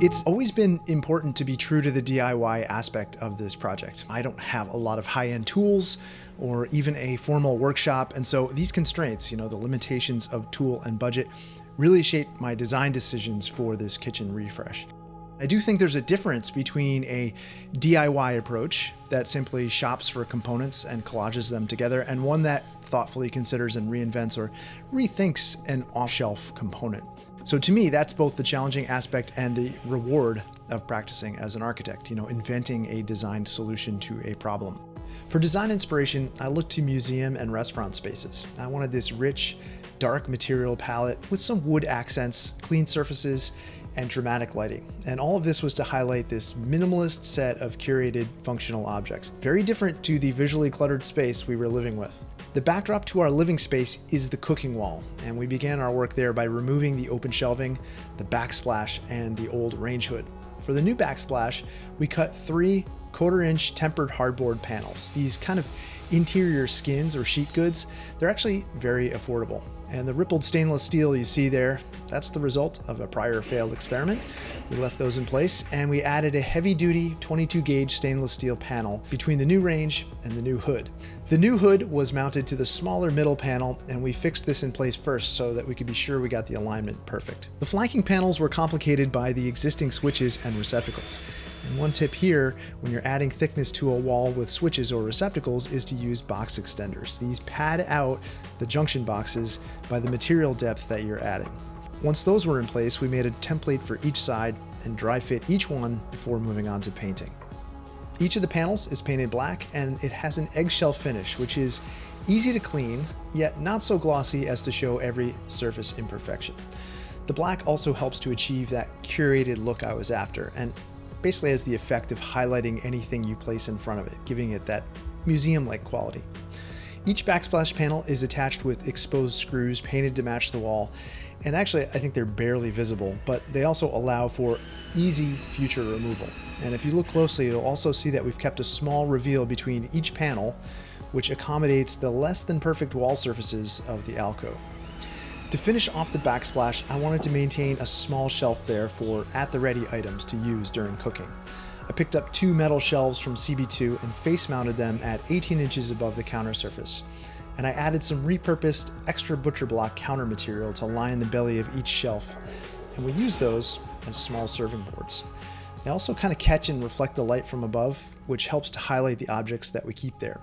It's always been important to be true to the DIY aspect of this project. I don't have a lot of high-end tools or even a formal workshop, and so these constraints, the limitations of tool and budget, really shaped my design decisions for this kitchen refresh. I do think there's a difference between a DIY approach that simply shops for components and collages them together, and one that thoughtfully considers and reinvents or rethinks an off-shelf component. So to me, that's both the challenging aspect and the reward of practicing as an architect, inventing a designed solution to a problem. For design inspiration, I looked to museum and restaurant spaces. I wanted this rich, dark material palette with some wood accents, clean surfaces, and dramatic lighting. And all of this was to highlight this minimalist set of curated functional objects, very different to the visually cluttered space we were living with. The backdrop to our living space is the cooking wall, and we began our work there by removing the open shelving, the backsplash, and the old range hood. For the new backsplash, we cut 3 1/4-inch tempered hardboard panels. These kind of interior skins or sheet goods, they're actually very affordable. And the rippled stainless steel you see there, that's the result of a prior failed experiment. We left those in place, and we added a heavy-duty 22-gauge stainless steel panel between the new range and the new hood. The new hood was mounted to the smaller middle panel, and we fixed this in place first so that we could be sure we got the alignment perfect. The flanking panels were complicated by the existing switches and receptacles. And one tip here, when you're adding thickness to a wall with switches or receptacles, is to use box extenders. These pad out the junction boxes by the material depth that you're adding. Once those were in place, we made a template for each side and dry fit each one before moving on to painting. Each of the panels is painted black, and it has an eggshell finish, which is easy to clean, yet not so glossy as to show every surface imperfection. The black also helps to achieve that curated look I was after, and basically has the effect of highlighting anything you place in front of it, giving it that museum-like quality. Each backsplash panel is attached with exposed screws painted to match the wall, and actually I think they're barely visible, but they also allow for easy future removal. And if you look closely, you'll also see that we've kept a small reveal between each panel, which accommodates the less than perfect wall surfaces of the alcove. To finish off the backsplash, I wanted to maintain a small shelf there for at-the-ready items to use during cooking. I picked up 2 metal shelves from CB2 and face-mounted them at 18 inches above the counter surface. And I added some repurposed extra Butcherblock counter material to line the belly of each shelf, and we use those as small serving boards. They also kind of catch and reflect the light from above, which helps to highlight the objects that we keep there.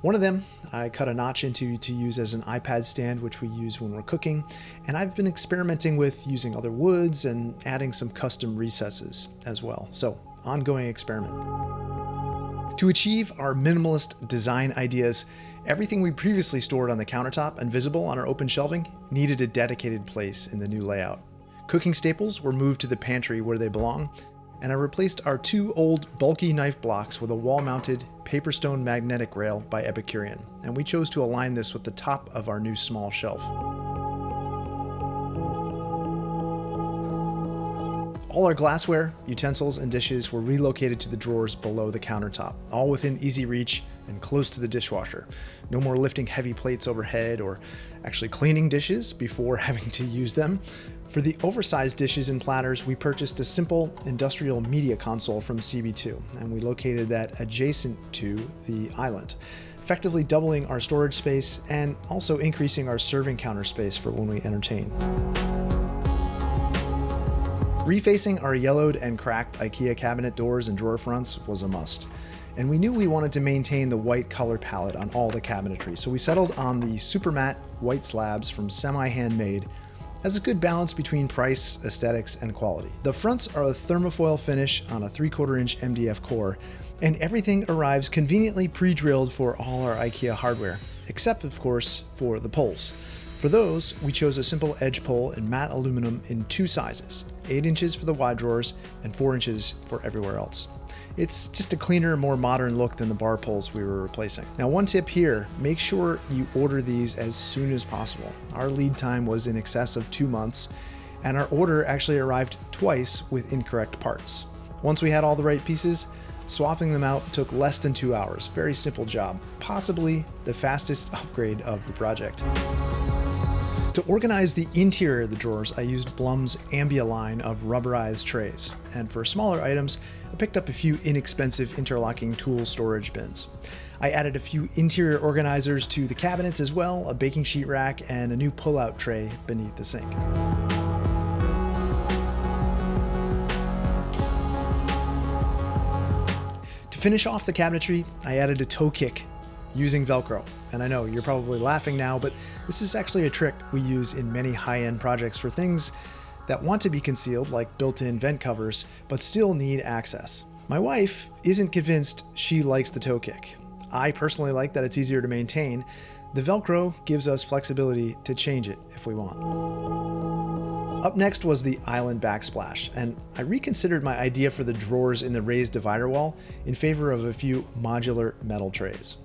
One of them I cut a notch into to use as an iPad stand, which we use when we're cooking, and I've been experimenting with using other woods and adding some custom recesses as well. So, ongoing experiment. To achieve our minimalist design ideas, everything we previously stored on the countertop and visible on our open shelving needed a dedicated place in the new layout. Cooking staples were moved to the pantry where they belong, and I replaced our 2 old bulky knife blocks with a wall-mounted Paperstone magnetic rail by Epicurean, and we chose to align this with the top of our new small shelf. All our glassware, utensils, and dishes were relocated to the drawers below the countertop, all within easy reach and close to the dishwasher. No more lifting heavy plates overhead or actually cleaning dishes before having to use them. For the oversized dishes and platters, we purchased a simple industrial media console from CB2, and we located that adjacent to the island, effectively doubling our storage space and also increasing our serving counter space for when we entertain. Refacing our yellowed and cracked IKEA cabinet doors and drawer fronts was a must. And we knew we wanted to maintain the white color palette on all the cabinetry, so we settled on the super matte white slabs from Semi-Handmade as a good balance between price, aesthetics, and quality. The fronts are a thermofoil finish on a 3/4-inch MDF core, and everything arrives conveniently pre-drilled for all our IKEA hardware, except of course for the poles. For those, we chose a simple edge pole in matte aluminum in 2 sizes, 8 inches for the wide drawers and 4 inches for everywhere else. It's just a cleaner, more modern look than the bar poles we were replacing. Now, one tip here, make sure you order these as soon as possible. Our lead time was in excess of 2 months, and our order actually arrived twice with incorrect parts. Once we had all the right pieces, swapping them out took less than 2 hours. Very simple job, possibly the fastest upgrade of the project. To organize the interior of the drawers, I used Blum's Ambia line of rubberized trays. And for smaller items, I picked up a few inexpensive interlocking tool storage bins. I added a few interior organizers to the cabinets as well, a baking sheet rack, and a new pull-out tray beneath the sink. To finish off the cabinetry, I added a Toekick using Velcro. And I know you're probably laughing now, but this is actually a trick we use in many high-end projects for things that want to be concealed, like built-in vent covers, but still need access. My wife isn't convinced she likes the Toekick. I personally like that it's easier to maintain. The Velcro gives us flexibility to change it if we want. Up next was the island backsplash, and I reconsidered my idea for the drawers in the raised divider wall in favor of a few modular metal trays.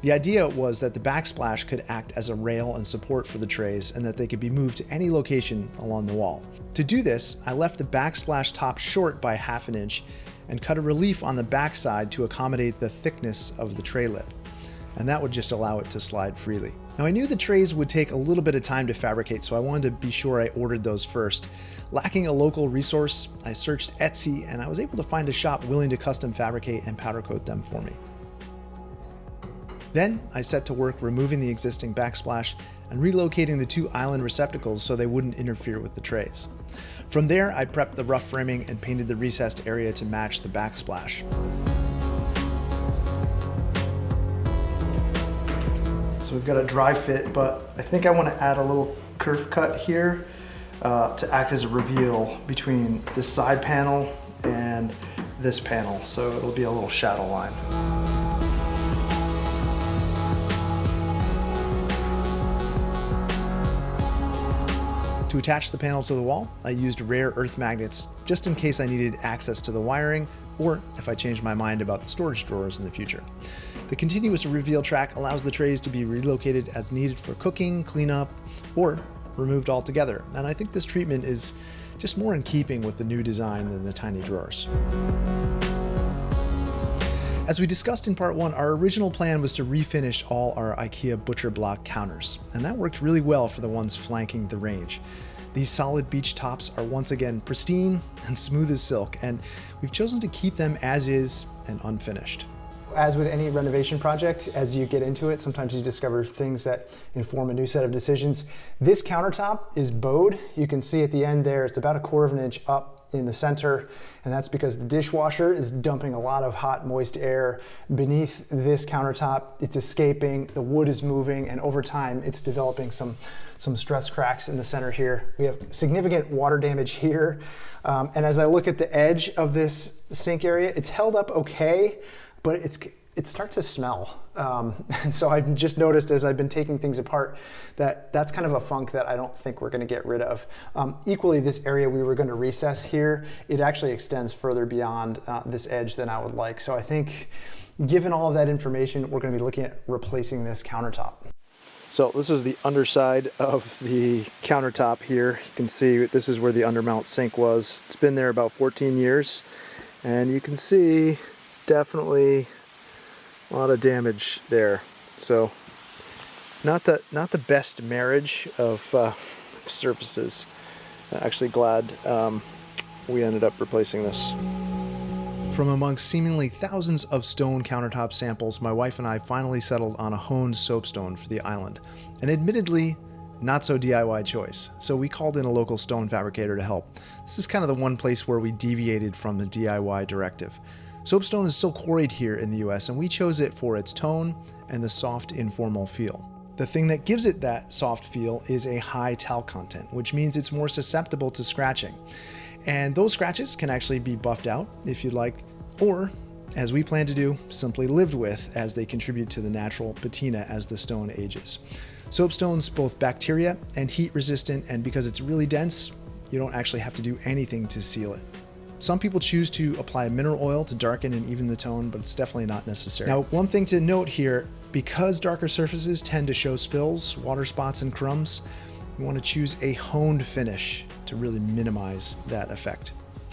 The idea was that the backsplash could act as a rail and support for the trays and that they could be moved to any location along the wall. To do this, I left the backsplash top short by ½ an inch and cut a relief on the backside to accommodate the thickness of the tray lip. And that would just allow it to slide freely. Now I knew the trays would take a little bit of time to fabricate, so I wanted to be sure I ordered those first. Lacking a local resource, I searched Etsy and I was able to find a shop willing to custom fabricate and powder coat them for me. Then I set to work removing the existing backsplash and relocating the two island receptacles so they wouldn't interfere with the trays. From there, I prepped the rough framing and painted the recessed area to match the backsplash. So we've got a dry fit, but I think I want to add a little kerf cut here to act as a reveal between this side panel and this panel. So it'll be a little shadow line. To attach the panel to the wall, I used rare earth magnets just in case I needed access to the wiring or if I changed my mind about the storage drawers in the future. The continuous reveal track allows the trays to be relocated as needed for cooking, cleanup, or removed altogether. And I think this treatment is just more in keeping with the new design than the tiny drawers. As we discussed in part 1, our original plan was to refinish all our IKEA Butcherblock counters, and that worked really well for the ones flanking the range. These solid beech tops are once again pristine and smooth as silk, and we've chosen to keep them as is and unfinished. As with any renovation project, as you get into it, sometimes you discover things that inform a new set of decisions. This countertop is bowed. You can see at the end there, it's about 1/4 inch up in the center, and that's because the dishwasher is dumping a lot of hot, moist air beneath this countertop. It's escaping, the wood is moving, and over time, it's developing some stress cracks in the center here. We have significant water damage here, and as I look at the edge of this sink area, it's held up okay, but it starts to smell. And so I've just noticed as I've been taking things apart that that's kind of a funk that I don't think we're gonna get rid of. Equally, this area we were gonna recess here, it actually extends further beyond this edge than I would like. So I think given all of that information, we're gonna be looking at replacing this countertop. So this is the underside of the countertop here. You can see this is where the undermount sink was. It's been there about 14 years. And you can see definitely a lot of damage there. So not the best marriage of surfaces. Actually glad we ended up replacing this. From amongst seemingly thousands of stone countertop samples, my wife and I finally settled on a honed soapstone for the island. An admittedly not so DIY choice, so we called in a local stone fabricator to help. This is kind of the one place where we deviated from the DIY directive. Soapstone is still quarried here in the US, and we chose it for its tone and the soft, informal feel. The thing that gives it that soft feel is a high talc content, which means it's more susceptible to scratching. And those scratches can actually be buffed out if you'd like, or, as we plan to do, simply lived with as they contribute to the natural patina as the stone ages. Soapstone's both bacteria and heat resistant, and because it's really dense, you don't actually have to do anything to seal it. Some people choose to apply mineral oil to darken and even the tone, but it's definitely not necessary. Now, one thing to note here, because darker surfaces tend to show spills, water spots, and crumbs, you want to choose a honed finish to really minimize that effect.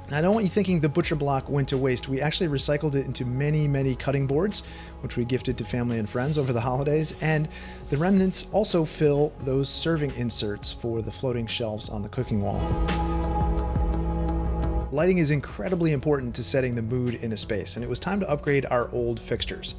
And I don't want you thinking the butcher block went to waste. We actually recycled it into many, many cutting boards, which we gifted to family and friends over the holidays. And the remnants also fill those serving inserts for the floating shelves on the cooking wall. Lighting is incredibly important to setting the mood in a space, and it was time to upgrade our old fixtures.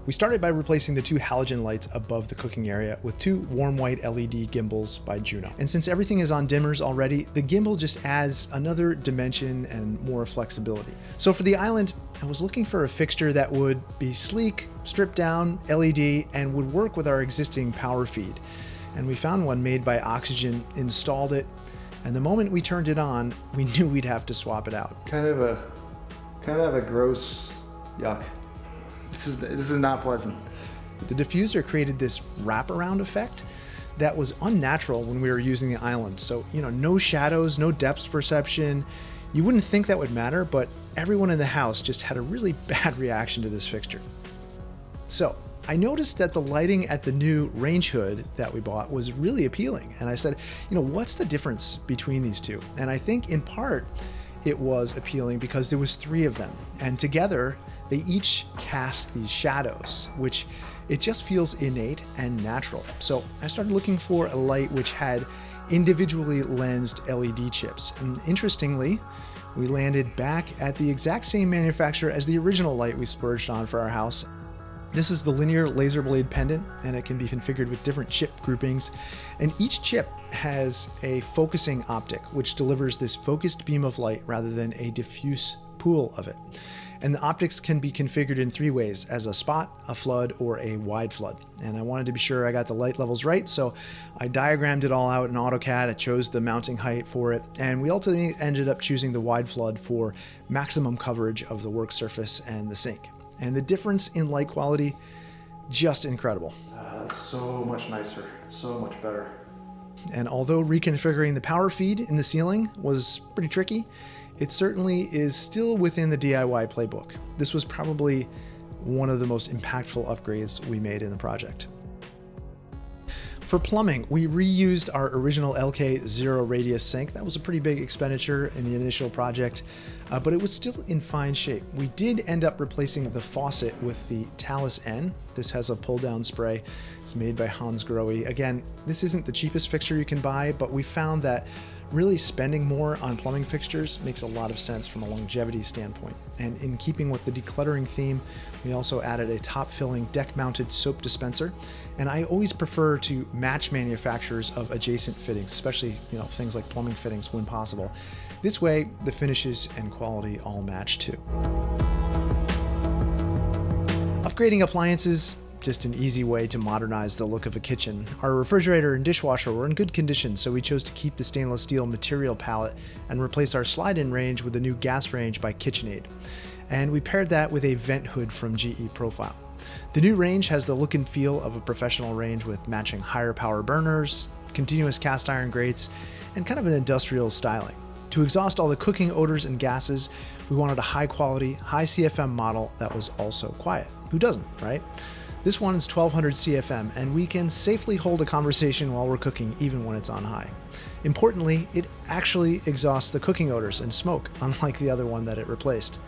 We started by replacing the 2 halogen lights above the cooking area with 2 warm white LED gimbals by Juno. And since everything is on dimmers already, the gimbal just adds another dimension and more flexibility. So for the island, I was looking for a fixture that would be sleek, stripped down, LED, and would work with our existing power feed. And we found one made by Oxygen, installed it, and the moment we turned it on, we knew we'd have to swap it out. Kind of a gross yuck. This is not pleasant. The diffuser created this wraparound effect that was unnatural when we were using the island. So, no shadows, no depth perception. You wouldn't think that would matter, but everyone in the house just had a really bad reaction to this fixture. So I noticed that the lighting at the new range hood that we bought was really appealing. And I said, what's the difference between these two? And I think in part it was appealing because there was 3 of them. And together, they each cast these shadows, which it just feels innate and natural. So I started looking for a light which had individually lensed LED chips. And interestingly, we landed back at the exact same manufacturer as the original light we splurged on for our house. This is the linear laser blade pendant, and it can be configured with different chip groupings. And each chip has a focusing optic, which delivers this focused beam of light rather than a diffuse pool of it. And the optics can be configured in 3 ways: as a spot, a flood, or a wide flood. And I wanted to be sure I got the light levels right, so I diagrammed it all out in AutoCAD. I chose the mounting height for it, and we ultimately ended up choosing the wide flood for maximum coverage of the work surface and the sink. And the difference in light quality, just incredible. That's so much nicer, so much better. And although reconfiguring the power feed in the ceiling was pretty tricky, it certainly is still within the DIY playbook. This was probably one of the most impactful upgrades we made in the project. For plumbing, we reused our original LK zero radius sink. That was a pretty big expenditure in the initial project, but it was still in fine shape. We did end up replacing the faucet with the Talus N. This has a pull down spray. It's made by Hans Grohe. Again, this isn't the cheapest fixture you can buy, but we found that really spending more on plumbing fixtures makes a lot of sense from a longevity standpoint. And in keeping with the decluttering theme, we also added a top-filling deck-mounted soap dispenser. And I always prefer to match manufacturers of adjacent fittings, especially things like plumbing fittings when possible. This way, the finishes and quality all match too. Upgrading appliances, just an easy way to modernize the look of a kitchen. Our refrigerator and dishwasher were in good condition, so we chose to keep the stainless steel material palette and replace our slide-in range with a new gas range by KitchenAid. And we paired that with a vent hood from GE Profile. The new range has the look and feel of a professional range with matching higher power burners, continuous cast iron grates, and kind of an industrial styling. To exhaust all the cooking odors and gases, we wanted a high quality, high CFM model that was also quiet. Who doesn't, right? This one is 1200 CFM, and we can safely hold a conversation while we're cooking even when it's on high. Importantly, it actually exhausts the cooking odors and smoke, unlike the other one that it replaced.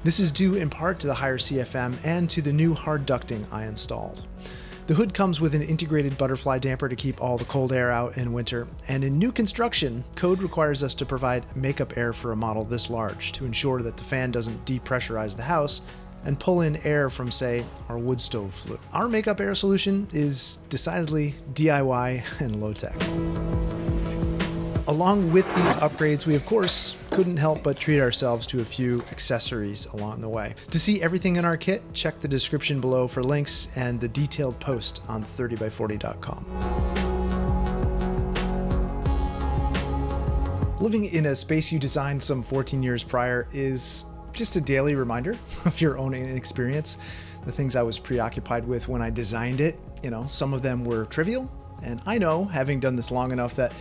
This is due in part to the higher CFM and to the new hard ducting I installed. The hood comes with an integrated butterfly damper to keep all the cold air out in winter, and in new construction, code requires us to provide makeup air for a model this large to ensure that the fan doesn't depressurize the house and pull in air from, say, our wood stove flue. Our makeup air solution is decidedly DIY and low-tech. Along with these upgrades, we of course couldn't help but treat ourselves to a few accessories along the way. To see everything in our kit, check the description below for links and the detailed post on 30by40.com. Living in a space you designed some 14 years prior is just a daily reminder of your own inexperience. The things I was preoccupied with when I designed it, some of them were trivial. And I know, having done this long enough, that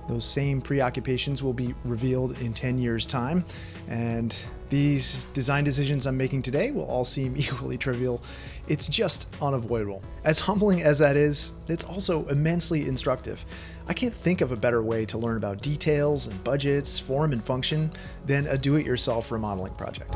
those same preoccupations will be revealed in 10 years' time. And these design decisions I'm making today will all seem equally trivial. It's just unavoidable. As humbling as that is, it's also immensely instructive. I can't think of a better way to learn about details and budgets, form and function than a do-it-yourself remodeling project.